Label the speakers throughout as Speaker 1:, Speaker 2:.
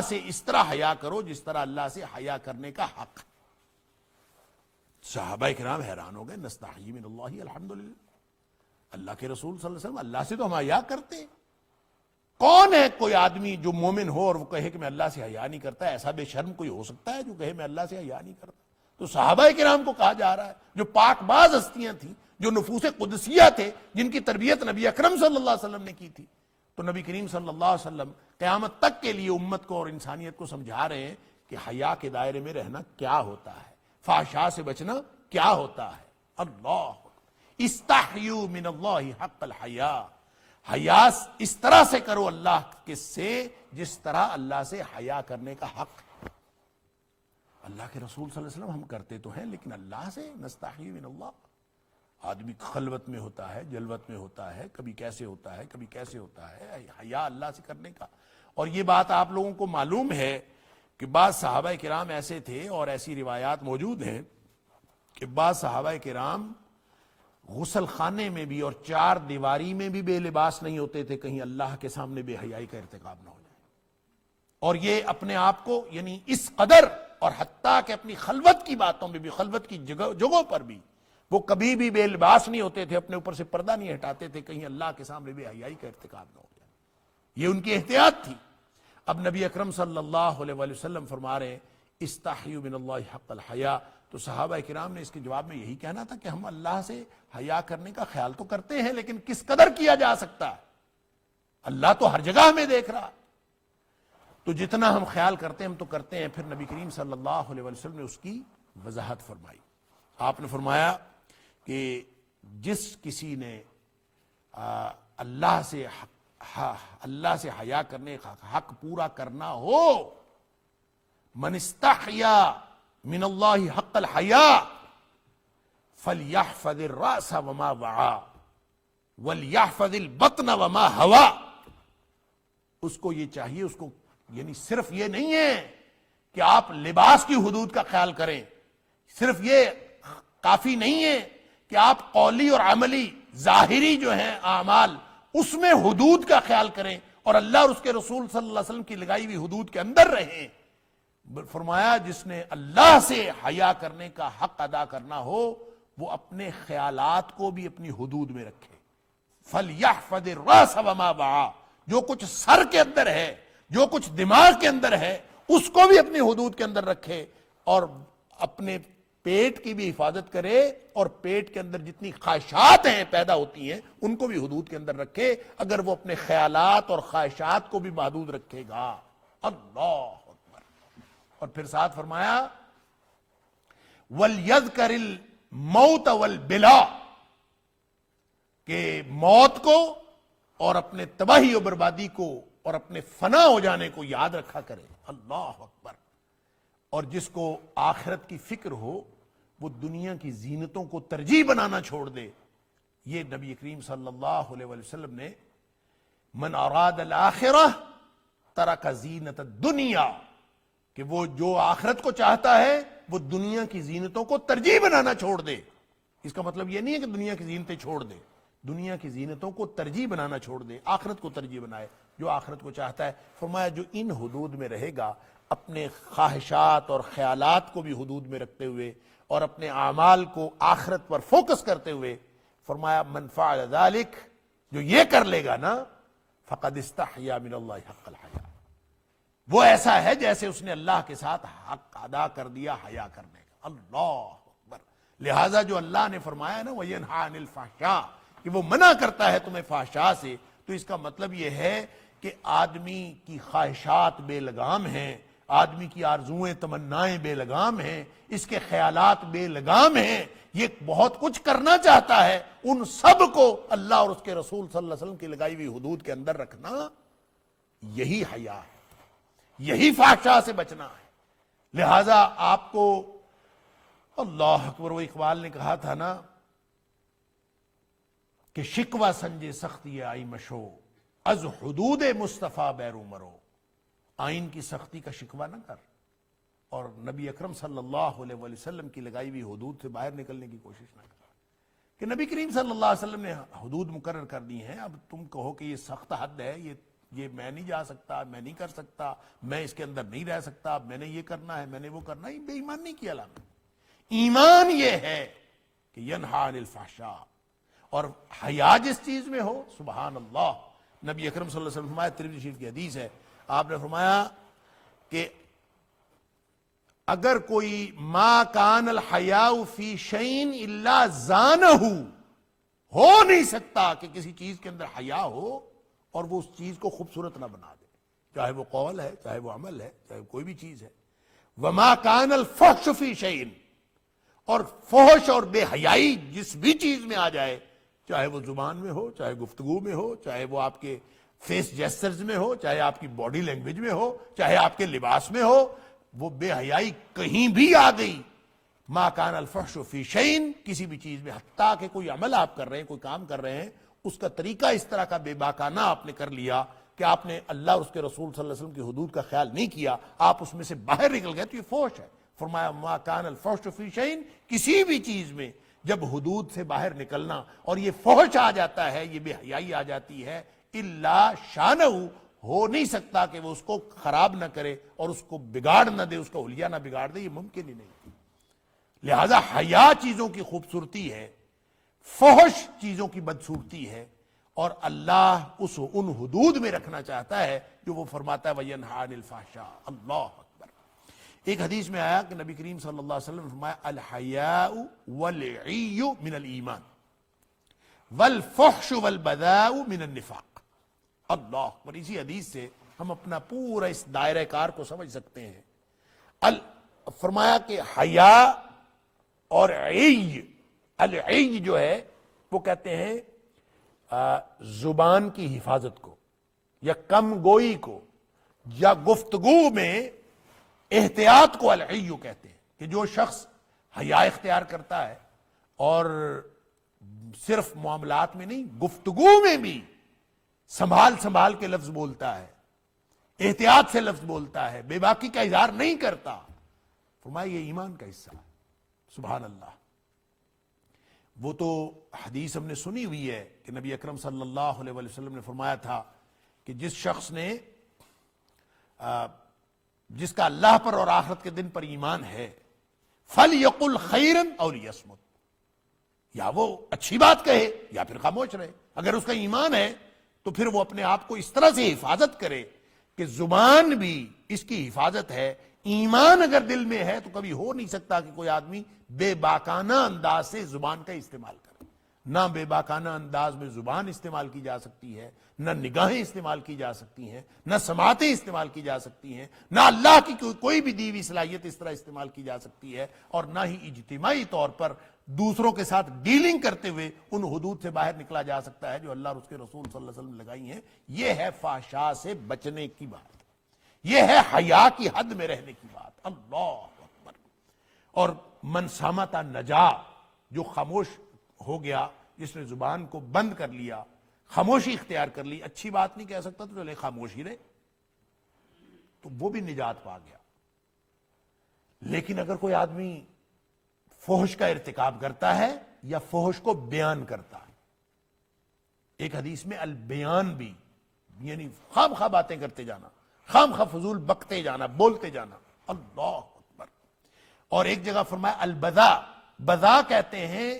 Speaker 1: سے اس طرح حیا کرو جس طرح اللہ سے حیا کرنے کا حق. صحابہ کرام حیران ہو گئے. نستحیی من اللہ الحمدللہ, اللہ کے رسول صلی اللہ علیہ وسلم اللہ سے تو ہم حیا کرتے ہیں. کون ہے کوئی آدمی جو مومن ہو اور وہ کہے کہ میں اللہ سے حیا نہیں کرتا؟ ایسا بے شرم کوئی ہو سکتا ہے جو کہے میں اللہ سے حیا نہیں کرتا؟ تو صحابہ کرام کو کہا جا رہا ہے جو پاک باز ہستیاں تھیں, جو نفوس قدسیہ تھے, جن کی تربیت نبی اکرم صلی اللہ علیہ وسلم نے کی تھی. تو نبی کریم صلی اللہ علیہ وسلم قیامت تک کے لیے امت کو اور انسانیت کو سمجھا رہے ہیں کہ حیا کے دائرے میں رہنا کیا ہوتا ہے, فحشاء سے بچنا کیا ہوتا ہے. اللہ استحیوا من اللہ حق الحیا, حیا اس طرح سے کرو اللہ کے سے جس طرح اللہ سے حیا کرنے کا حق. اللہ کے رسول صلی اللہ علیہ وسلم ہم کرتے تو ہیں, لیکن اللہ سے نستحیی من اللہ. آدمی خلوت میں ہوتا ہے, جلوت میں ہوتا ہے, کبھی کیسے ہوتا ہے, کبھی کیسے ہوتا ہے, حیا اللہ سے کرنے کا. اور یہ بات آپ لوگوں کو معلوم ہے کہ بعض صحابہ کرام ایسے تھے, اور ایسی روایات موجود ہیں کہ بعض صحابہ کرام غسل خانے میں بھی اور چار دیواری میں بھی بے لباس نہیں ہوتے تھے, کہیں اللہ کے سامنے بے حیائی کا ارتکاب نہ ہو جائے. اور یہ اپنے آپ کو یعنی اس قدر, اور حتیٰ کہ اپنی خلوت کی باتوں میں بھی, خلوت کی جگہوں پر بھی وہ کبھی بھی بے لباس نہیں ہوتے تھے, اپنے اوپر سے پردہ نہیں ہٹاتے تھے, کہیں اللہ کے سامنے بے حیائی کا ارتکاب نہ ہو جائے. یہ ان کی احتیاط تھی. اب نبی اکرم صلی اللہ علیہ وسلم فرما رہے ہیں استحیوا من اللہ حق الحیا. تو صحابہ کرام نے اس کے جواب میں یہی کہنا تھا کہ ہم اللہ سے حیا کرنے کا خیال تو کرتے ہیں, لیکن کس قدر کیا جا سکتا ہے؟ اللہ تو ہر جگہ ہمیں دیکھ رہا. تو جتنا ہم خیال کرتے ہیں ہم تو کرتے ہیں. پھر نبی کریم صلی اللہ علیہ وسلم نے اس کی وضاحت فرمائی. آپ نے فرمایا کہ جس کسی نے اللہ سے حیا کرنے کا حق پورا کرنا ہو, من استحیا من اللہ حق الحیا فلیحفظ الراس وما وعا ولیحفظ البطن وما ہوا. اس کو یہ چاہیے, اس کو یعنی صرف یہ نہیں ہے کہ آپ لباس کی حدود کا خیال کریں, صرف یہ کافی نہیں ہے کہ آپ قولی اور عملی ظاہری جو ہیں اعمال اس میں حدود کا خیال کریں اور اللہ اور اس کے رسول صلی اللہ علیہ وسلم کی لگائی ہوئی حدود کے اندر رہیں. فرمایا جس نے اللہ سے حیا کرنے کا حق ادا کرنا ہو وہ اپنے خیالات کو بھی اپنی حدود میں رکھے. فَلْيَحْفَظِ الرَّاسَ وَمَا وَعَا, جو کچھ سر کے اندر ہے, جو کچھ دماغ کے اندر ہے, اس کو بھی اپنی حدود کے اندر رکھے, اور اپنے پیٹ کی بھی حفاظت کرے, اور پیٹ کے اندر جتنی خواہشات ہیں پیدا ہوتی ہیں ان کو بھی حدود کے اندر رکھے, اگر وہ اپنے خیالات اور خواہشات کو بھی محدود رکھے گا. اللہ اکبر. اور پھر ساتھ فرمایا وَلْيَذْكَرِ الْمَوْتَ وَالْبِلَا, کہ موت کو اور اپنے تباہی و بربادی کو اور اپنے فنا ہو جانے کو یاد رکھا کرے. اللہ اکبر. اور جس کو آخرت کی فکر ہو وہ دنیا کی زینتوں کو ترجیح بنانا چھوڑ دے. یہ نبی کریم صلی اللہ علیہ وسلم نے من اراد الآخرہ ترک زینت الدنیا, کہ وہ جو آخرت کو چاہتا ہے وہ دنیا کی زینتوں کو ترجیح بنانا چھوڑ دے. اس کا مطلب یہ نہیں ہے کہ دنیا کی زینتیں چھوڑ دے, دنیا کی زینتوں کو ترجیح بنانا چھوڑ دے, آخرت کو ترجیح بنائے, جو آخرت کو چاہتا ہے. فرمایا جو ان حدود میں رہے گا, اپنے خواہشات اور خیالات کو بھی حدود میں رکھتے ہوئے اور اپنے اعمال کو آخرت پر فوکس کرتے ہوئے, فرمایا من فعل ذلک, جو یہ کر لے گا نا, فقد استحیا من اللہ حق الحیا, وہ ایسا ہے جیسے اس نے اللہ کے ساتھ حق ادا کر دیا حیا کرنے کا. اللہ اکبر. لہذا جو اللہ نے فرمایا نا وَيَنْهَا عَنِ الْفَحْشَاءِ, کہ وہ منع کرتا ہے تمہیں فحشاء سے, تو اس کا مطلب یہ ہے کہ آدمی کی خواہشات بے لگام ہیں, آدمی کی آرزوئیں تمنائیں بے لگام ہیں, اس کے خیالات بے لگام ہیں, یہ بہت کچھ کرنا چاہتا ہے, ان سب کو اللہ اور اس کے رسول صلی اللہ علیہ وسلم کی لگائی ہوئی حدود کے اندر رکھنا, یہی حیا ہے, یہی فحشاء سے بچنا ہے. لہذا آپ کو اللہ اکبر, وہ اقبال نے کہا تھا نا کہ شکوہ سنجے سختی آئی مشو از حدود مصطفیٰ بیرو مرو, آئین کی سختی کا شکوہ نہ کر اور نبی اکرم صلی اللہ علیہ وسلم کی لگائی ہوئی حدود سے باہر نکلنے کی کوشش نہ کر. کہ نبی کریم صلی اللہ علیہ وسلم نے حدود مقرر کر دی ہیں, اب تم کہو کہ یہ سخت حد ہے, یہ یہ میں نہیں جا سکتا، میں نہیں کر سکتا، میں اس کے اندر نہیں رہ سکتا، میں نے یہ کرنا ہے، میں نے وہ کرنا ہے، یہ بے ایمانی کی علامت۔ ایمان یہ ہے کہ ینہا عن الفحشاء، اور حیا جس چیز میں ہو، سبحان اللہ، نبی اکرم صلی اللہ علیہ وسلم فرمایا، ترمذی شریف کی حدیث ہے، آپ نے فرمایا کہ اگر کوئی ما کان الحیاء فی شیء الا زانہ، ہو نہیں سکتا کہ کسی چیز کے اندر حیا ہو اور وہ اس چیز کو خوبصورت نہ بنا دے، چاہے وہ قول ہے، چاہے وہ عمل ہے، چاہے کوئی بھی چیز ہے۔ وما کان الفحش فی شیء، اور فحش اور بے حیائی جس بھی چیز میں آ جائے، چاہے وہ زبان میں ہو، چاہے گفتگو میں ہو، چاہے وہ آپ کے فیس جیسچرز میں ہو، چاہے آپ کی باڈی لینگویج میں ہو، چاہے آپ کے لباس میں ہو، وہ بے حیائی کہیں بھی آ گئی، ما کان الفحش فی شیء، کسی بھی چیز میں، حتیٰ کہ کوئی عمل آپ کر رہے ہیں، کوئی کام کر رہے ہیں، اس کا طریقہ اس طرح کا بے باکانہ آپ نے کر لیا کہ آپ نے اللہ اور اس کے رسول صلی اللہ علیہ وسلم کی حدود کا خیال نہیں کیا، آپ اس میں سے باہر نکل گئے، تو یہ فحش ہے۔ فرمایا ما کان الفحش فی شیء، کسی بھی چیز میں جب حدود سے باہر نکلنا اور یہ فحش آ جاتا ہے، یہ بے حیائی آ جاتی ہے، الا شانہ، ہو نہیں سکتا کہ وہ اس کو خراب نہ کرے اور اس کو بگاڑ نہ دے، اس کا حلیہ نہ بگاڑ دے، یہ ممکن ہی نہیں۔ لہذا حیا چیزوں کی خوبصورتی ہے، فحش چیزوں کی بدصورتی ہے، اور اللہ ان حدود میں رکھنا چاہتا ہے جو وہ فرماتا ہے وَيَنْهَا عَنِ الْفَحْشَاءِ۔ اللہ اکبر۔ ایک حدیث میں آیا کہ نبی کریم صلی اللہ علیہ وسلم نے فرمایا الحیاء والعی من الایمان والفحش والبذاء من النفاق۔ اللہ اکبر۔ اسی حدیث سے ہم اپنا پورا اس دائرہ کار کو سمجھ سکتے ہیں۔ فرمایا کہ حیا اور عی، العی جو ہے وہ کہتے ہیں زبان کی حفاظت کو، یا کم گوئی کو، یا گفتگو میں احتیاط کو العی کہتے ہیں، کہ جو شخص حیا اختیار کرتا ہے اور صرف معاملات میں نہیں، گفتگو میں بھی سنبھال کے لفظ بولتا ہے، احتیاط سے لفظ بولتا ہے، بے باکی کا اظہار نہیں کرتا، فرمایا یہ ایمان کا حصہ ہے۔ سبحان اللہ۔ وہ تو حدیث ہم نے سنی ہوئی ہے کہ نبی اکرم صلی اللہ علیہ وسلم نے فرمایا تھا کہ جس شخص نے جس کا اللہ پر اور آخرت کے دن پر ایمان ہے، فَلْيَقُلْ خَيْرًا أَوْ لِيَصْمُتْ، یا وہ اچھی بات کہے یا پھر خاموش رہے۔ اگر اس کا ایمان ہے تو پھر وہ اپنے آپ کو اس طرح سے حفاظت کرے کہ زبان بھی اس کی حفاظت ہے۔ ایمان اگر دل میں ہے تو کبھی ہو نہیں سکتا کہ کوئی آدمی بے باکانہ انداز سے زبان کا استعمال کرے۔ نہ بے باکانہ انداز میں زبان استعمال کی جا سکتی ہے، نہ نگاہیں استعمال کی جا سکتی ہیں، نہ سماعتیں استعمال کی جا سکتی ہیں، نہ اللہ کی کوئی بھی دی ہوئی صلاحیت اس طرح استعمال کی جا سکتی ہے، اور نہ ہی اجتماعی طور پر دوسروں کے ساتھ ڈیلنگ کرتے ہوئے ان حدود سے باہر نکلا جا سکتا ہے جو اللہ اور اس کے رسول صلی اللہ علیہ وسلم نے لگائی ہیں۔ یہ ہے فحشاء سے بچنے کی بات، یہ ہے حیا کی حد میں رہنے کی بات۔ اللہ اکبر۔ اور من صامت نجا، جو خاموش ہو گیا، جس نے زبان کو بند کر لیا، خاموشی اختیار کر لی، اچھی بات نہیں کہہ سکتا تو چلے خاموش ہی رہے، تو وہ بھی نجات پا گیا۔ لیکن اگر کوئی آدمی فحش کا ارتکاب کرتا ہے یا فحش کو بیان کرتا ہے، ایک حدیث میں البیان بھی، یعنی خام خواہ باتیں کرتے جانا، خام خواہ فضول بکتے جانا، بولتے جانا، اللہ اکبر۔ اور ایک جگہ فرمایا البذا، بذا کہتے ہیں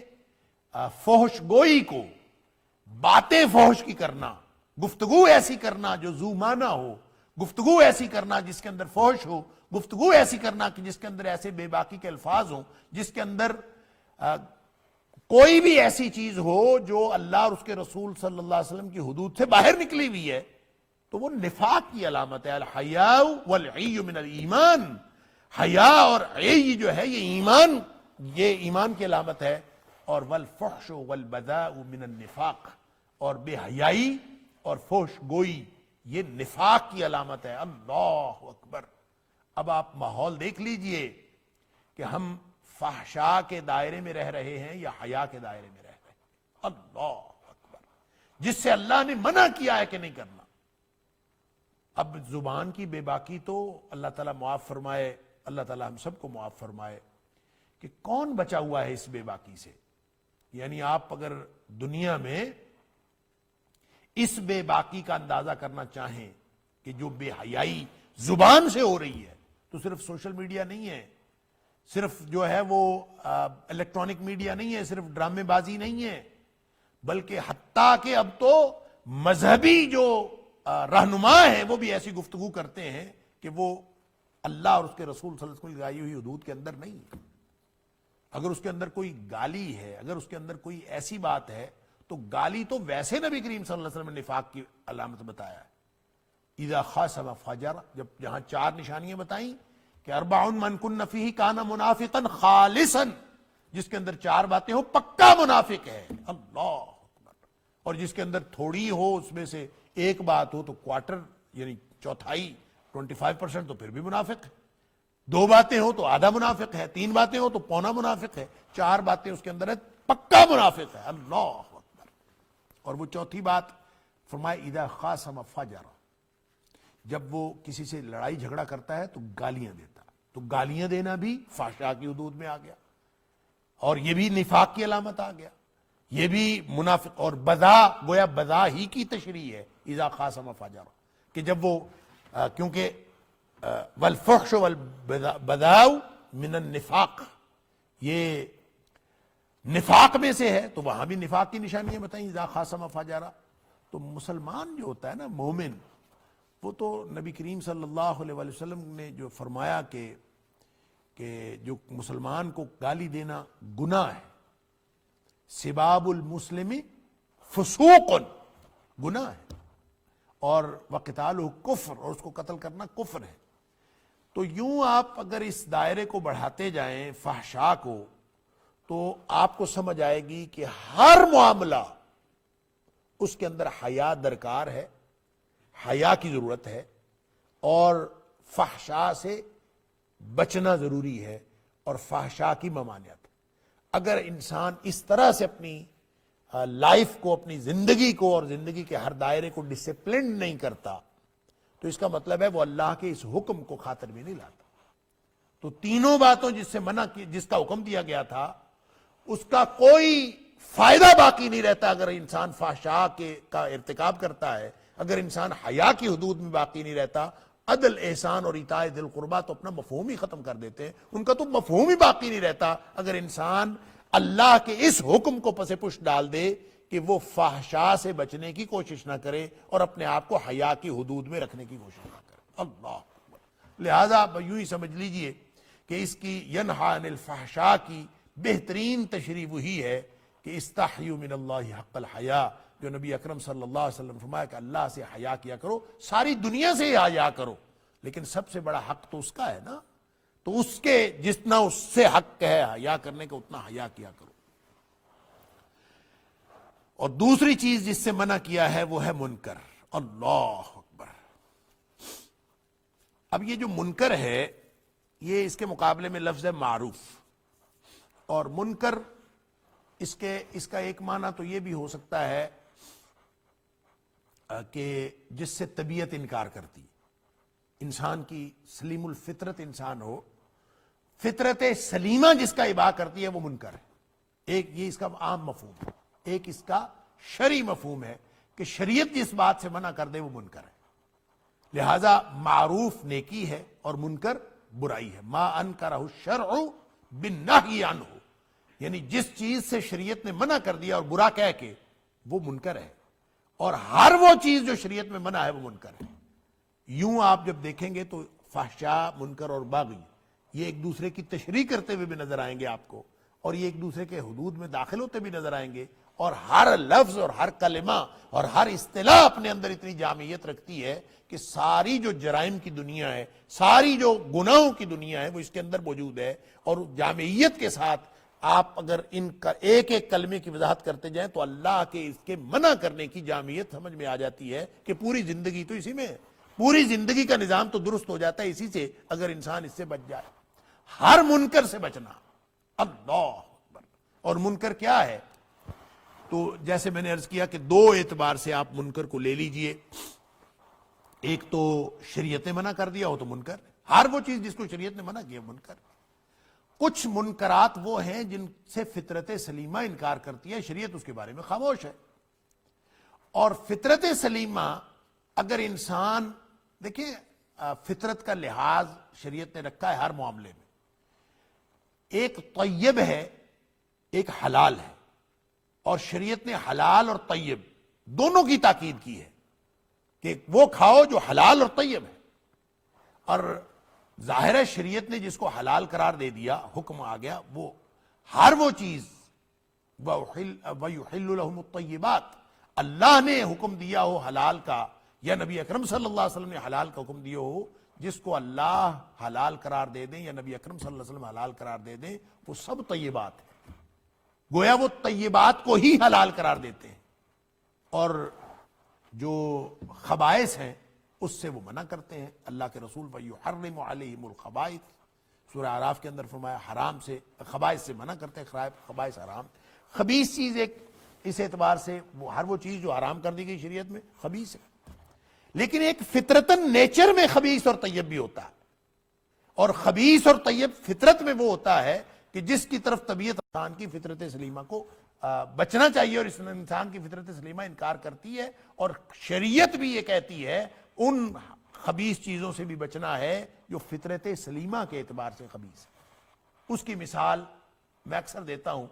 Speaker 1: فحش گوئی کو، باتیں فحش کی کرنا، گفتگو ایسی کرنا جو ذو معنی ہو، گفتگو ایسی کرنا جس کے اندر فحش ہو، گفتگو ایسی کرنا کہ جس کے اندر ایسے بے باکی کے الفاظ ہوں، جس کے اندر کوئی بھی ایسی چیز ہو جو اللہ اور اس کے رسول صلی اللہ علیہ وسلم کی حدود سے باہر نکلی ہوئی ہے، تو وہ نفاق کی علامت ہے۔ الحیاء والعی من الایمان، حیا اور عی جو ہے یہ ایمان کی علامت ہے، اور والفحش والبذاء من النفاق، اور بے حیائی اور فحش گوئی یہ نفاق کی علامت ہے۔ اللہ اکبر۔ اب آپ ماحول دیکھ لیجئے کہ ہم فحشاء کے دائرے میں رہ رہے ہیں یا حیا کے دائرے میں رہ رہے ہیں۔ اللہ اکبر۔ جس سے اللہ نے منع کیا ہے کہ نہیں کرنا۔ اب زبان کی بے باکی تو اللہ تعالیٰ معاف فرمائے، اللہ تعالیٰ ہم سب کو معاف فرمائے، کہ کون بچا ہوا ہے اس بے باکی سے؟ یعنی آپ اگر دنیا میں اس بے باکی کا اندازہ کرنا چاہیں کہ جو بے حیائی زبان سے ہو رہی ہے، تو صرف سوشل میڈیا نہیں ہے، صرف جو ہے وہ الیکٹرانک میڈیا نہیں ہے، صرف ڈرامے بازی نہیں ہے، بلکہ حتیٰ کہ اب تو مذہبی جو رہنما ہیں وہ بھی ایسی گفتگو کرتے ہیں کہ وہ اللہ اور اس کے رسول صلی اللہ علیہ وسلم کی لگائی ہوئی حدود کے اندر نہیں ہے۔ اگر اس کے اندر کوئی گالی ہے، اگر اس کے اندر کوئی ایسی بات ہے، تو گالی تو ویسے نبی کریم صلی اللہ علیہ وسلم نے نفاق کی علامت بتایا ہے۔ اذا خاصم فجر، جب جہاں 4 نشانیاں بتائیں کہ 4 من کن فیہ کان منافقا خالصا، جس کے اندر 4 باتیں ہو پکا منافق ہے، اللہ اکبر، اور جس کے اندر تھوڑی ہو، اس میں سے ایک بات ہو تو کوارٹر یعنی چوتھائی 25% تو پھر بھی منافق ہے، 2 باتیں ہو تو آدھا منافق ہے، 3 باتیں ہو تو پونا منافق ہے، 4 باتیں اس کے اندر ہے پکا منافق ہے، اللہ اکبر۔ اور وہ چوتھی بات فرمائے اذا خاصم فجر، جب وہ کسی سے لڑائی جھگڑا کرتا ہے تو گالیاں دیتا، تو گالیاں دینا بھی فحشاء کی حدود میں آ گیا، اور یہ بھی نفاق کی علامت آ گیا، یہ بھی منافق، اور بذا گویا بذا ہی کی تشریح ہے اذا خاصم فجر، کہ جب وہ کیونکہ والفحش والبذاء من النفاق، یہ نفاق میں سے ہے، تو وہاں بھی نفاق کی نشانیاں بتائیں اذا خاصم فجر۔ تو مسلمان جو ہوتا ہے نا، مومن، وہ تو نبی کریم صلی اللہ علیہ وآلہ وسلم نے جو فرمایا کہ جو مسلمان کو گالی دینا گناہ ہے، سباب المسلم فسوق، گناہ ہے، اور وقتالہ کفر، اور اس کو قتل کرنا کفر ہے۔ تو یوں آپ اگر اس دائرے کو بڑھاتے جائیں فحشاء کو، تو آپ کو سمجھ آئے گی کہ ہر معاملہ اس کے اندر حیا درکار ہے، حیا کی ضرورت ہے، اور فحشاء سے بچنا ضروری ہے، اور فحشاء کی ممانعت۔ اگر انسان اس طرح سے اپنی لائف کو، اپنی زندگی کو اور زندگی کے ہر دائرے کو ڈسپلنڈ نہیں کرتا، تو اس کا مطلب ہے وہ اللہ کے اس حکم کو خاطر میں نہیں لاتا۔ تو تینوں باتوں جس سے منع کی، جس کا حکم دیا گیا تھا، اس کا کوئی فائدہ باقی نہیں رہتا اگر انسان فحشاء کا ارتکاب کرتا ہے، اگر انسان حیا کی حدود میں باقی نہیں رہتا۔ عدل، احسان اور ایتاء ذی القربیٰ تو اپنا مفہوم ہی ختم کر دیتے ہیں، ان کا تو مفہوم ہی باقی نہیں رہتا اگر انسان اللہ کے اس حکم کو پس پش ڈال دے کہ وہ فحشاء سے بچنے کی کوشش نہ کرے اور اپنے آپ کو حیا کی حدود میں رکھنے کی کوشش نہ کرے۔ اللہ اکبر۔ لہذا آپ یوں ہی سمجھ لیجئے کہ اس کی ینہا عن الفحشاء کی بہترین تشریح وہی ہے کہ استحیوا من اللہ حق الحیا، جو نبی اکرم صلی اللہ علیہ وسلم فرمایا کہ اللہ سے حیا کیا کرو، ساری دنیا سے حیا کرو، لیکن سب سے بڑا حق تو اس کا ہے نا، تو اس کے جتنا اس سے حق ہے حیا کرنے کا، اتنا حیا کیا کرو۔ اور دوسری چیز جس سے منع کیا ہے وہ ہے منکر، اللہ اکبر۔ اب یہ جو منکر ہے، یہ اس کے مقابلے میں لفظ ہے معروف، اور منکر اس کا ایک معنی تو یہ بھی ہو سکتا ہے کہ جس سے طبیعت انکار کرتی، انسان کی سلیم الفطرت انسان ہو، فطرت سلیمہ جس کا اباح کرتی ہے، وہ منکر ہے۔ ایک یہ اس کا عام مفہوم ہے، ایک اس کا شرعی مفہوم ہے کہ شریعت جس بات سے منع کر دے وہ منکر ہے۔ لہذا معروف نیکی ہے اور منکر برائی ہے۔ ما انکرہ الشرع بالنہی عنہ، یعنی جس چیز سے شریعت نے منع کر دیا اور برا کہہ کے، وہ منکر ہے، اور ہر وہ چیز جو شریعت میں منع ہے وہ منکر ہے۔ یوں آپ جب دیکھیں گے تو فحشاء، منکر اور باغی یہ ایک دوسرے کی تشریح کرتے ہوئے بھی نظر آئیں گے آپ کو، اور یہ ایک دوسرے کے حدود میں داخل ہوتے بھی نظر آئیں گے، اور ہر لفظ اور ہر کلمہ اور ہر اصطلاح اپنے اندر اتنی جامعیت رکھتی ہے کہ ساری جو جرائم کی دنیا ہے، ساری جو گناہوں کی دنیا ہے، وہ اس کے اندر موجود ہے، اور جامعیت کے ساتھ آپ اگر ان کا ایک ایک کلمے کی وضاحت کرتے جائیں تو اللہ کے اس کے منع کرنے کی جامعیت سمجھ میں آ جاتی ہے کہ پوری زندگی تو اسی میں ہے، پوری زندگی کا نظام تو درست ہو جاتا ہے اسی سے، اگر انسان اس سے بچ جائے۔ ہر منکر سے بچنا، اللہ اکبر۔ اور منکر کیا ہے؟ تو جیسے میں نے عرض کیا کہ 2 اعتبار سے آپ منکر کو لے لیجئے۔ ایک تو شریعت نے منع کر دیا ہو تو منکر، ہر وہ چیز جس کو شریعت نے منع کیا منکر۔ کچھ منکرات وہ ہیں جن سے فطرت سلیمہ انکار کرتی ہے، شریعت اس کے بارے میں خاموش ہے، اور فطرت سلیمہ اگر انسان دیکھیں فطرت کا لحاظ شریعت نے رکھا ہے ہر معاملے میں، ایک طیب ہے ایک حلال ہے، اور شریعت نے حلال اور طیب دونوں کی تاکید کی ہے کہ وہ کھاؤ جو حلال اور طیب ہے۔ اور ظاہر ہے شریعت نے جس کو حلال قرار دے دیا، حکم آ گیا، وہ ہر وہ چیز وَيُحِلُّ لَهُمُ الطَّيِّبَاتِ، اللہ نے حکم دیا ہو حلال کا یا نبی اکرم صلی اللہ علیہ وسلم نے حلال کا حکم دیا ہو، جس کو اللہ حلال قرار دے دیں یا نبی اکرم صلی اللہ علیہ وسلم حلال قرار دے دیں، وہ سب طیبات ہیں، گویا وہ طیبات کو ہی حلال قرار دیتے ہیں، اور جو خبائث ہیں اس سے وہ منع کرتے ہیں۔ اللہ کے رسول وَيُحَرِّمُ عَلَيْهِمُ الْخَبَائِثَ سورہ اعراف کے اندر فرمایا حرام سے خبائث سے منع کرتے ہیں، خبائث حرام، خبیث چیز ایک اس اعتبار سے ہر وہ چیز جو حرام کر دی گئی شریعت میں خبیث ہے، لیکن ایک فطرتاً نیچر میں خبیث اور طیب بھی ہوتا ہے، اور خبیث اور طیب فطرت میں وہ ہوتا ہے کہ جس کی طرف طبیعت انسان کی فطرت سلیمہ کو بچنا چاہیے، اور اس انسان کی فطرت سلیمہ انکار کرتی ہے، اور شریعت بھی یہ کہتی ہے ان خبیث چیزوں سے بھی بچنا ہے جو فطرت سلیمہ کے اعتبار سے خبیث ہے۔ اس کی مثال میں اکثر دیتا ہوں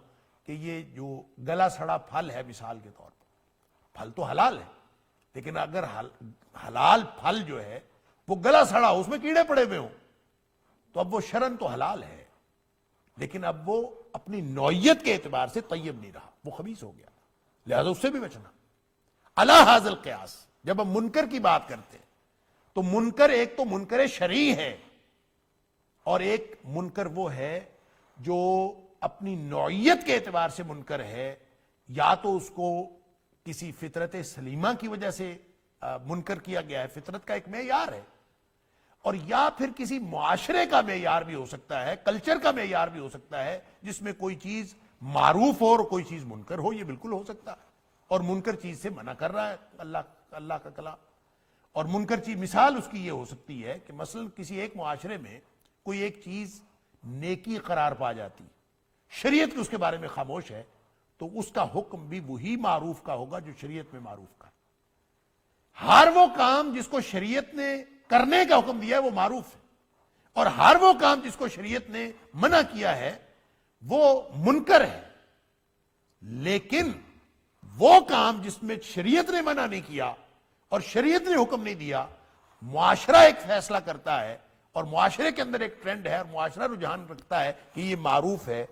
Speaker 1: کہ یہ جو گلا سڑا پھل ہے مثال کے طور پر، پھل تو حلال ہے، لیکن اگر حلال پھل جو ہے وہ گلا سڑا ہو، اس میں کیڑے پڑے ہوئے ہوں، تو اب وہ شرن تو حلال ہے، لیکن اب وہ اپنی نوعیت کے اعتبار سے طیب نہیں رہا، وہ خبیث ہو گیا، لہذا اس سے بھی بچنا۔ علی ھذا القیاس جب ہم منکر کی بات کرتے ہیں تو منکر ایک تو منکر شرعی ہے، اور ایک منکر وہ ہے جو اپنی نوعیت کے اعتبار سے منکر ہے، یا تو اس کو کسی فطرت سلیمہ کی وجہ سے منکر کیا گیا ہے، فطرت کا ایک معیار ہے، اور یا پھر کسی معاشرے کا معیار بھی ہو سکتا ہے، کلچر کا معیار بھی ہو سکتا ہے، جس میں کوئی چیز معروف ہو اور کوئی چیز منکر ہو، یہ بالکل ہو سکتا ہے، اور منکر چیز سے منع کر رہا ہے اللہ کا کلام۔ اور منکر چیز مثال اس کی یہ ہو سکتی ہے کہ مثلا کسی ایک معاشرے میں کوئی ایک چیز نیکی قرار پا جاتی، شریعت کی اس کے بارے میں خاموش ہے، تو اس کا حکم بھی وہی معروف کا ہوگا جو شریعت میں معروف کا۔ ہر وہ کام جس کو شریعت نے کرنے کا حکم دیا ہے وہ معروف ہے، اور ہر وہ کام جس کو شریعت نے منع کیا ہے وہ منکر ہے، لیکن وہ کام جس میں شریعت نے منع نہیں کیا اور شریعت نے حکم نہیں دیا، معاشرہ ایک فیصلہ کرتا ہے، اور معاشرے کے اندر ایک ٹرینڈ ہے، اور معاشرہ رجحان رکھتا ہے کہ یہ معروف ہے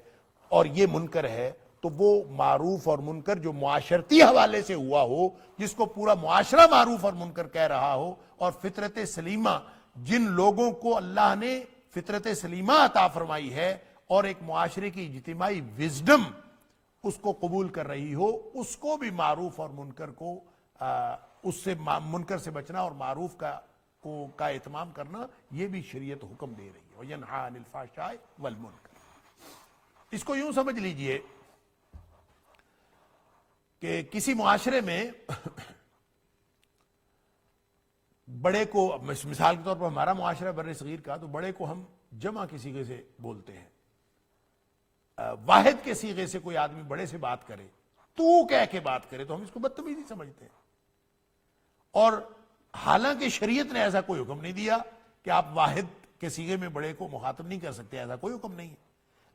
Speaker 1: اور یہ منکر ہے، تو وہ معروف اور منکر جو معاشرتی حوالے سے ہوا ہو، جس کو پورا معاشرہ معروف اور منکر کہہ رہا ہو، اور فطرت سلیمہ جن لوگوں کو اللہ نے فطرت سلیمہ عطا فرمائی ہے اور ایک معاشرے کی اجتماعی وزڈم اس کو قبول کر رہی ہو، اس کو بھی معروف اور منکر کو اس سے منکر سے بچنا اور معروف کا اہتمام کرنا، یہ بھی شریعت حکم دے رہی ہے۔ وَيَنْهَا عَنِ الْفَحْشَاءِ وَالْمُنکَرِ۔ اس کو یوں سمجھ لیجئے کہ کسی معاشرے میں بڑے کو، مثال کے طور پر ہمارا معاشرہ بر صغیر کا، تو بڑے کو ہم جمع کے صیغے سے بولتے ہیں، واحد کے صیغے سے کوئی آدمی بڑے سے بات کرے، تو کہہ کے بات کرے، تو ہم اس کو بدتمیزی سمجھتے ہیں، اور حالانکہ شریعت نے ایسا کوئی حکم نہیں دیا کہ آپ واحد کے صیغے میں بڑے کو مخاطب نہیں کر سکتے، ایسا کوئی حکم نہیں ہے،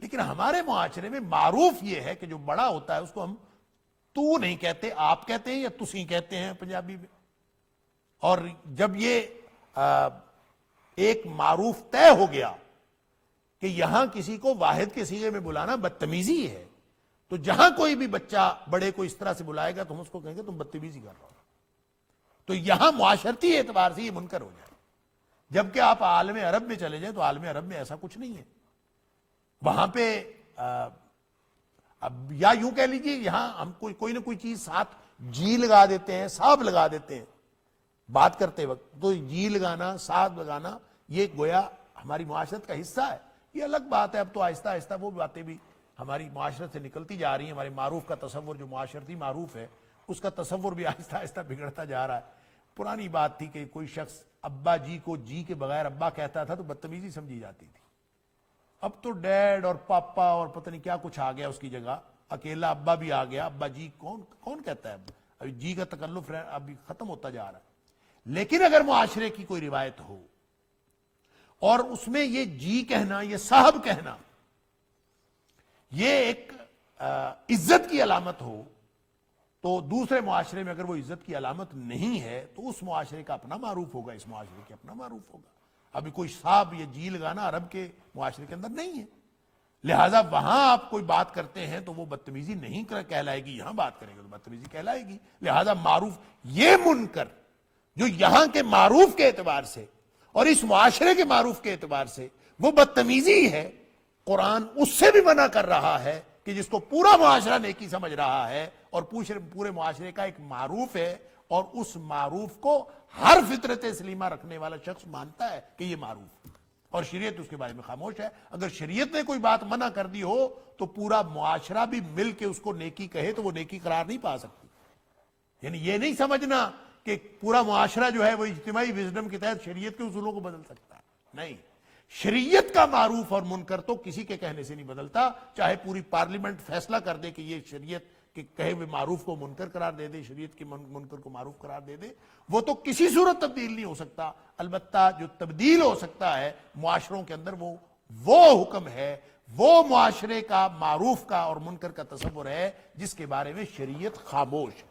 Speaker 1: لیکن ہمارے معاشرے میں معروف یہ ہے کہ جو بڑا ہوتا ہے اس کو ہم تو نہیں کہتے، آپ کہتے ہیں یا تسی کہتے ہیں پنجابی میں، اور جب یہ ایک معروف طے ہو گیا کہ یہاں کسی کو واحد کے صیغے میں بلانا بدتمیزی ہے، تو جہاں کوئی بھی بچہ بڑے کو اس طرح سے بلائے گا تو ہم اس کو کہیں گے تم بدتمیزی کر رہا ہو، تو یہاں معاشرتی اعتبار سے یہ منکر ہو جائے۔ جبکہ آپ عالم عرب میں چلے جائیں تو عالم عرب میں ایسا کچھ نہیں ہے، وہاں پہ اب یا یوں کہہ لیجیے یہاں ہم کوئی نہ کوئی چیز ساتھ جی لگا دیتے ہیں، صاحب لگا دیتے ہیں بات کرتے وقت، تو جی لگانا، صاحب لگانا، یہ گویا ہماری معاشرت کا حصہ ہے۔ یہ الگ بات ہے، اب تو آہستہ آہستہ وہ باتیں بھی ہماری معاشرت سے نکلتی جا رہی ہیں، ہمارے معروف کا تصور جو معاشرتی معروف ہے اس کا تصور بھی آہستہ آہستہ بگڑتا جا رہا ہے۔ پرانی بات تھی کہ کوئی شخص ابا جی کو جی کے بغیر ابا کہتا تھا تو بدتمیزی سمجھی جاتی تھی، اب تو ڈیڈ اور پاپا اور پتہ نہیں کیا کچھ آ گیا اس کی جگہ، اکیلا ابا بھی آ گیا، ابا جی کون کہتا ہے ابھی جی کا تکلف ابھی ختم ہوتا جا رہا ہے. لیکن اگر معاشرے کی کوئی روایت ہو اور اس میں یہ جی کہنا، یہ صاحب کہنا، یہ ایک عزت کی علامت ہو، تو دوسرے معاشرے میں اگر وہ عزت کی علامت نہیں ہے تو اس معاشرے کا اپنا معروف ہوگا، اس معاشرے کا اپنا معروف ہوگا. ابھی کوئی صاحب یا جی لگانا عرب کے معاشرے کے اندر نہیں ہے، لہٰذا وہاں آپ کوئی بات کرتے ہیں تو وہ بدتمیزی نہیں کہلائے گی، یہاں بات کریں گے تو بدتمیزی کہلائے گی. لہٰذا معروف، یہ منکر جو یہاں کے معروف کے اعتبار سے اور اس معاشرے کے معروف کے اعتبار سے وہ بدتمیزی ہے، قرآن اس سے بھی منع کر رہا ہے کہ جس کو پورا معاشرہ نیکی سمجھ رہا ہے اور پورے معاشرے کا ایک معروف ہے، اور اس معروف کو ہر فطرت سلیمہ رکھنے والا شخص مانتا ہے کہ یہ معروف ہے اور شریعت اس کے بارے میں خاموش ہے. اگر شریعت نے کوئی بات منع کر دی ہو تو پورا معاشرہ بھی مل کے اس کو نیکی کہے تو وہ نیکی قرار نہیں پا سکتی. یعنی یہ نہیں سمجھنا کہ پورا معاشرہ جو ہے وہ اجتماعی وزڈم کے تحت شریعت کے اصولوں کو بدل سکتا ہے. نہیں، شریعت کا معروف اور منکر تو کسی کے کہنے سے نہیں بدلتا، چاہے پوری پارلیمنٹ فیصلہ کر دے کہ یہ شریعت کے کہے ہوئے معروف کو منکر قرار دے دے، شریعت کے منکر کو معروف قرار دے دے، وہ تو کسی صورت تبدیل نہیں ہو سکتا. البتہ جو تبدیل ہو سکتا ہے معاشروں کے اندر وہ حکم ہے، وہ معاشرے کا معروف کا اور منکر کا تصور ہے جس کے بارے میں شریعت خاموش ہے.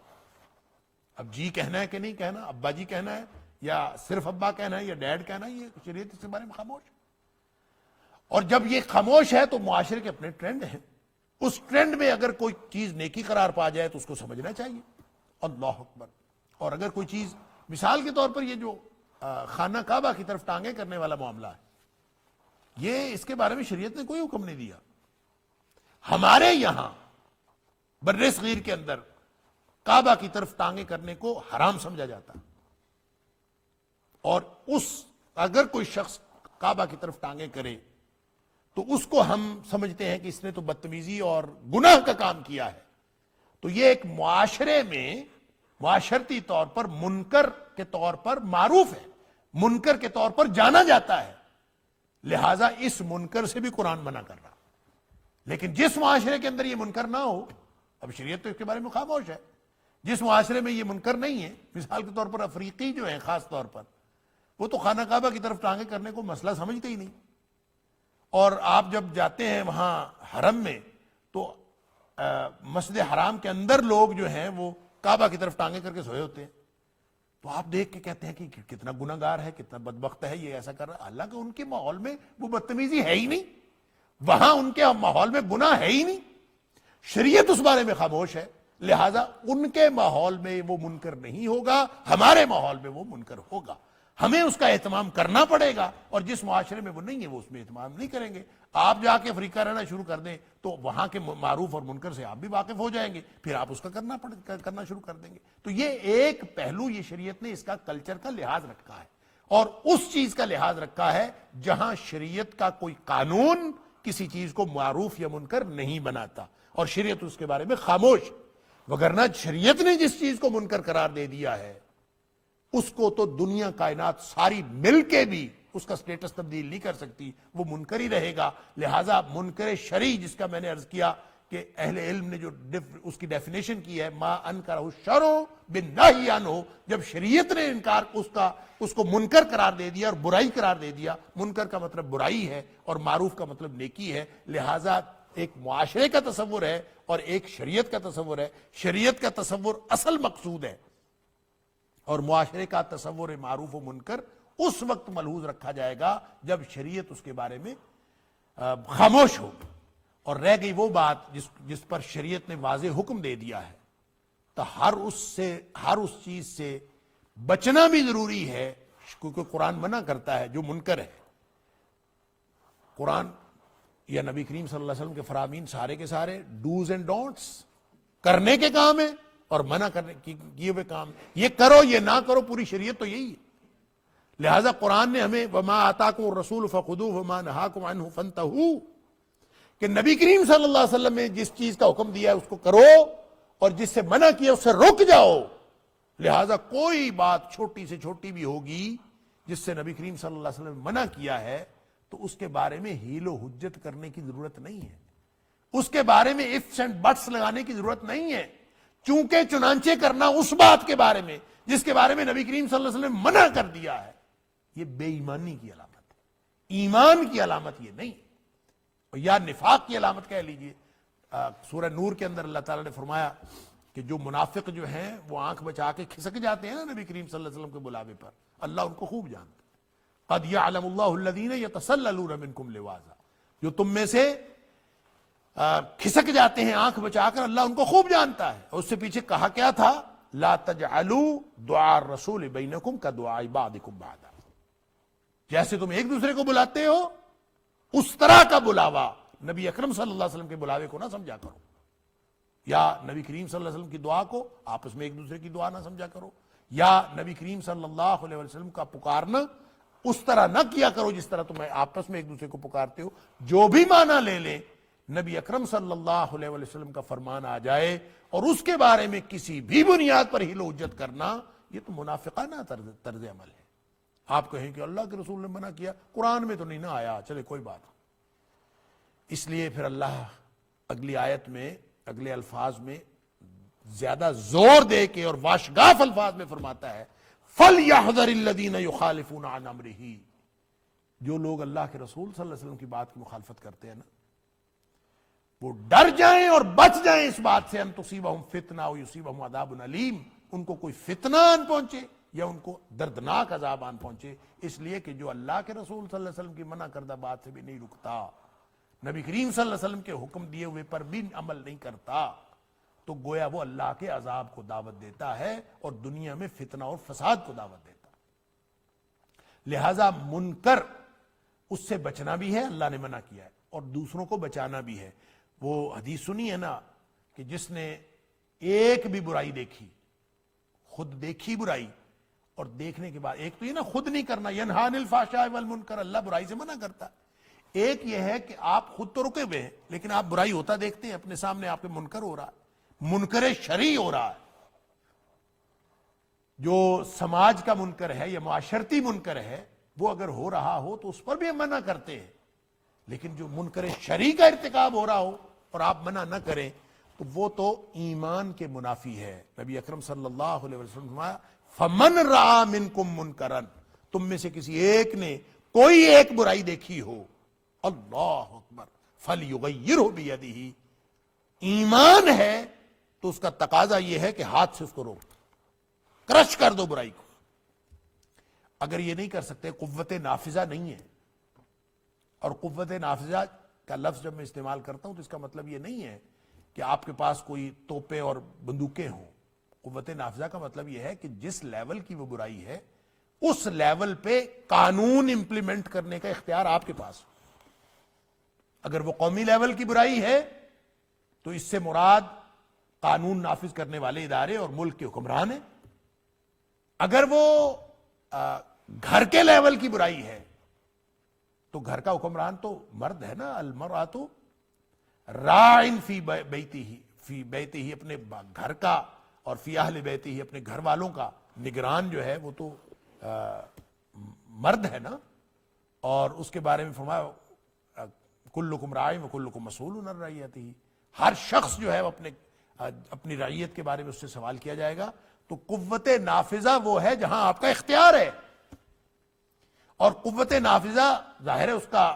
Speaker 1: اب جی کہنا ہے کہ نہیں کہنا، ابا جی کہنا ہے یا صرف ابا کہنا ہے یا ڈیڈ کہنا ہے، یہ شریعت اس کے بارے میں خاموش ہے. اور جب یہ خاموش ہے تو معاشرے کے اپنے ٹرینڈ ہیں، اس ٹرینڈ میں اگر کوئی چیز نیکی قرار پا جائے تو اس کو سمجھنا چاہیے. اللہ اکبر. اور اگر کوئی چیز، مثال کے طور پر یہ جو خانہ کعبہ کی طرف ٹانگیں کرنے والا معاملہ ہے، یہ اس کے بارے میں شریعت نے کوئی حکم نہیں دیا. ہمارے یہاں بر صغیر کے اندر کعبہ کی طرف ٹانگیں کرنے کو حرام سمجھا جاتا، اور اگر کوئی شخص کعبہ کی طرف ٹانگیں کرے تو اس کو ہم سمجھتے ہیں کہ اس نے تو بدتمیزی اور گناہ کا کام کیا ہے. تو یہ ایک معاشرے میں معاشرتی طور پر منکر کے طور پر معروف ہے، منکر کے طور پر جانا جاتا ہے. لہٰذا اس منکر سے بھی قرآن منع کر رہا. لیکن جس معاشرے کے اندر یہ منکر نہ ہو، اب شریعت تو اس کے بارے میں خاموش ہے، جس معاشرے میں یہ منکر نہیں ہے، مثال کے طور پر افریقی جو ہیں خاص طور پر، وہ تو خانہ کعبہ کی طرف ٹانگیں کرنے کو مسئلہ سمجھتے ہی نہیں. اور آپ جب جاتے ہیں وہاں حرم میں تو مسجد حرام کے اندر لوگ جو ہیں وہ کعبہ کی طرف ٹانگیں کر کے سوئے ہوتے ہیں، تو آپ دیکھ کے کہتے ہیں کہ کتنا گناہ گار ہے، کتنا بدبخت ہے، یہ ایسا کر رہا ہے. حالانکہ ان کے ماحول میں وہ بدتمیزی ہے ہی نہیں، وہاں ان کے ماحول میں گناہ ہے ہی نہیں. شریعت اس بارے میں خاموش ہے، لہٰذا ان کے ماحول میں وہ منکر نہیں ہوگا، ہمارے ماحول میں وہ منکر ہوگا. ہمیں اس کا اہتمام کرنا پڑے گا، اور جس معاشرے میں وہ نہیں ہے وہ اس میں اہتمام نہیں کریں گے. آپ جا کے افریقہ رہنا شروع کر دیں تو وہاں کے معروف اور منکر سے آپ بھی واقف ہو جائیں گے، پھر آپ اس کا کرنا شروع کر دیں گے. تو یہ ایک پہلو یہ شریعت نے اس کا کلچر کا لحاظ رکھا ہے، اور اس چیز کا لحاظ رکھا ہے جہاں شریعت کا کوئی قانون کسی چیز کو معروف یا منکر نہیں بناتا، اور شریعت اس کے بارے میں خاموش. وگرنہ شریعت نے جس چیز کو منکر قرار دے دیا ہے اس کو تو دنیا کائنات ساری مل کے بھی اس کا سٹیٹس تبدیل نہیں کر سکتی، وہ منکر ہی رہے گا. لہٰذا منکر شرعی، جس کا میں نے عرض کیا کہ اہل علم نے جو اس کی ڈیفینیشن کی ہے، ما انکرہ الشرع بالنہی عنہ، جب شریعت نے انکار اس کو منکر قرار دے دیا اور برائی قرار دے دیا. منکر کا مطلب برائی ہے اور معروف کا مطلب نیکی ہے. لہٰذا ایک معاشرے کا تصور ہے اور ایک شریعت کا تصور ہے. شریعت کا تصور اصل مقصود ہے، اور معاشرے کا تصور معروف و منکر اس وقت ملحوظ رکھا جائے گا جب شریعت اس کے بارے میں خاموش ہوگی. اور رہ گئی وہ بات جس پر شریعت نے واضح حکم دے دیا ہے، تو ہر اس چیز سے بچنا بھی ضروری ہے، کیونکہ قرآن منع کرتا ہے جو منکر ہے. قرآن یا نبی کریم صلی اللہ علیہ وسلم کے فرامین سارے کے سارے ڈوز اینڈ ڈونٹس، کرنے کے کام ہیں اور منع کرنے کیے ہوئے کام. یہ کرو یہ نہ کرو، پوری شریعت تو یہی ہے. لہذا قرآن نے ہمیں وما آتاکم الرسول فخذوہ وما نہاکم عنہ فانتہوا، کہ نبی کریم صلی اللہ علیہ وسلم نے جس چیز کا حکم دیا ہے اس کو کرو، اور جس سے منع کیا اس سے رک جاؤ. لہذا کوئی بات چھوٹی سے چھوٹی بھی ہوگی جس سے نبی کریم صلی اللہ علیہ وسلم نے منع کیا ہے تو اس کے بارے میں ہیل و حجت کرنے کی ضرورت نہیں ہے، اس کے بارے میں ifs اینڈ بٹس لگانے کی ضرورت نہیں ہے. چونکہ چنانچہ کرنا اس بات کے بارے میں جس کے بارے میں نبی کریم صلی اللہ علیہ وسلم نے منع کر دیا ہے، یہ بے ایمانی کی علامت ہے، ایمان کی علامت یہ نہیں، یا نفاق کی علامت کہہ لیجئے۔ سورہ نور کے اندر اللہ تعالیٰ نے فرمایا کہ جو منافق جو ہیں وہ آنکھ بچا کے کھسک جاتے ہیں نا نبی کریم صلی اللہ علیہ وسلم کے بلاوے پر، اللہ ان کو خوب جانتا ہے۔ قد یعلم اللہ الذین یتسللون منکم لواذا، جو تم میں سے کھسک جاتے ہیں آنکھ بچا کر، اللہ ان کو خوب جانتا ہے۔ اور اس سے پیچھے کہا کیا تھا؟ لا تجعلوا دعاء الرسول بینکم کدعاء بعضکم بعضا، جیسے تم ایک دوسرے کو بلاتے ہو اس طرح کا بلاوا نبی اکرم صلی اللہ علیہ وسلم کے بلاوے کو نہ سمجھا کرو، یا نبی کریم صلی اللہ علیہ وسلم کی دعا کو آپس میں ایک دوسرے کی دعا نہ سمجھا کرو، یا نبی کریم صلی اللہ علیہ وسلم کا پکارنا اس طرح نہ کیا کرو جس طرح تم آپس میں ایک دوسرے کو پکارتے ہو۔ جو بھی معنی لے لیں، نبی اکرم صلی اللہ علیہ وسلم کا فرمان آ جائے اور اس کے بارے میں کسی بھی بنیاد پر حیل و حجت کرنا، یہ تو منافقانہ طرز عمل ہے۔ آپ کہیں کہ اللہ کے رسول نے منع کیا، قرآن میں تو نہیں نہ آیا، چلے کوئی بات نہیں۔ اس لیے پھر اللہ اگلی آیت میں اگلے الفاظ میں زیادہ زور دے کے اور واشگاف الفاظ میں فرماتا ہے فَلْيَحْذَرِ الَّذِينَ يُخَالِفُونَ عَنْ أَمْرِهِ، جو لوگ اللہ کے رسول صلی اللہ علیہ وسلم کی بات کی مخالفت کرتے ہیں نا، وہ ڈر جائیں اور بچ جائیں اس بات سے ان تصیبہم فتنہ او یصیبہم عذاب علیم، ان کو کوئی فتنہ آن پہنچے یا ان کو دردناک عذاب آن پہنچے۔ اس لیے کہ جو اللہ کے رسول صلی اللہ علیہ وسلم کی منع کردہ بات سے بھی نہیں رکتا، نبی کریم صلی اللہ علیہ وسلم کے حکم دیے ہوئے پر بھی عمل نہیں کرتا، تو گویا وہ اللہ کے عذاب کو دعوت دیتا ہے اور دنیا میں فتنہ اور فساد کو دعوت دیتا ہے۔ لہذا منکر اس سے بچنا بھی ہے، اللہ نے منع کیا ہے، اور دوسروں کو بچانا بھی ہے۔ وہ حدیث سنی ہے نا کہ جس نے ایک بھی برائی دیکھی، خود دیکھی برائی، اور دیکھنے کے بعد ایک تو یہ نا خود نہیں کرنا، ینہا عن الفحشاء والمنکر، اللہ برائی سے منع کرتا ہے۔ ایک یہ ہے کہ آپ خود تو رکے ہوئے ہیں لیکن آپ برائی ہوتا دیکھتے ہیں، اپنے سامنے آپ کے منکر ہو رہا ہے، منکر شرعی ہو رہا ہے، جو سماج کا منکر ہے یا معاشرتی منکر ہے، وہ اگر ہو رہا ہو تو اس پر بھی ہم منع کرتے ہیں، لیکن جو منکر شرعی کا ارتکاب ہو رہا ہو اور آپ منع نہ کریں تو وہ تو ایمان کے منافی ہے۔ نبی اکرم صلی اللہ علیہ وسلم نے فرمایا فمن رعا منکم منکرن، تم میں سے کسی ایک نے کوئی ایک برائی دیکھی ہو، اللہ اکبر، فلیغیرہ بیدہ، ایمان ہے تو اس کا تقاضا یہ ہے کہ ہاتھ سے اس کو روک، کرش کر دو برائی کو۔ اگر یہ نہیں کر سکتے، قوت نافذہ نہیں ہے، اور قوت نافذہ کا لفظ جب میں استعمال کرتا ہوں تو اس کا مطلب یہ نہیں ہے کہ آپ کے پاس کوئی توپیں اور بندوقیں ہوں۔ قوت نافذہ کا مطلب یہ ہے کہ جس لیول کی وہ برائی ہے اس لیول پہ قانون امپلیمنٹ کرنے کا اختیار آپ کے پاس ہو۔ اگر وہ قومی لیول کی برائی ہے تو اس سے مراد قانون نافذ کرنے والے ادارے اور ملک کے حکمران ہیں۔ اگر وہ گھر کے لیول کی برائی ہے تو گھر کا حکمران تو مرد ہے نا، المرأۃ راعٍ فی بیتہ، اپنے گھر کا، اور فی اہل بیتہ، اپنے گھر والوں کا نگران جو ہے وہ تو مرد ہے نا۔ اور اس کے بارے میں فرمایا کلکم راع وکلکم مسئول عن رعیتہ، ہر شخص جو ہے وہ اپنی رعیت کے بارے میں اس سے سوال کیا جائے گا۔ تو قوت نافذہ وہ ہے جہاں آپ کا اختیار ہے، اور قوت نافذہ ظاہر ہے اس کا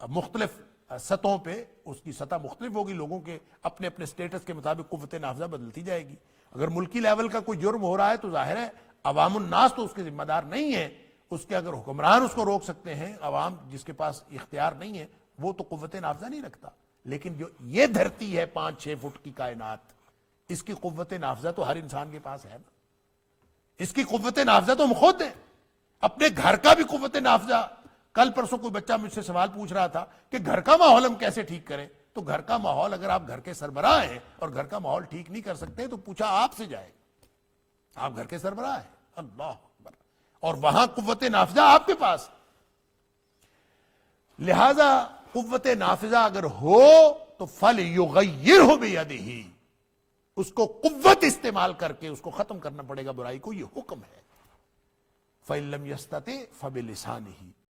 Speaker 1: مختلف سطحوں پہ اس کی سطح مختلف ہوگی، لوگوں کے اپنے اپنے سٹیٹس کے مطابق قوت نافذہ بدلتی جائے گی۔ اگر ملکی لیول کا کوئی جرم ہو رہا ہے تو ظاہر ہے عوام الناس تو اس کے ذمہ دار نہیں ہے، اس کے اگر حکمران اس کو روک سکتے ہیں، عوام جس کے پاس اختیار نہیں ہے وہ تو قوت نافذہ نہیں رکھتا۔ لیکن جو یہ دھرتی ہے 5-6 فٹ کی کائنات، اس کی قوت نافذہ تو ہر انسان کے پاس ہے نا، اس کی قوت نافذہ تو ہم خود ہیں۔ اپنے گھر کا بھی قوت نافذہ، کل پرسوں کوئی بچہ مجھ سے سوال پوچھ رہا تھا کہ گھر کا ماحول ہم کیسے ٹھیک کریں، تو گھر کا ماحول اگر آپ گھر کے سربراہ ہیں اور گھر کا ماحول ٹھیک نہیں کر سکتے تو پوچھا آپ سے جائے، آپ گھر کے سربراہ ہیں، اللہ اکبر، اور وہاں قوت نافذہ آپ کے پاس۔ لہذا قوت نافذہ اگر ہو تو فَلْيُغَيِّرْهُ بِيَدِهِ، اس کو قوت استعمال کر کے اس کو ختم کرنا پڑے گا برائی کو، یہ حکم ہے۔ فَإِن لَّمْ يَسْتَطِعْ فَبِلِسَانِهِ،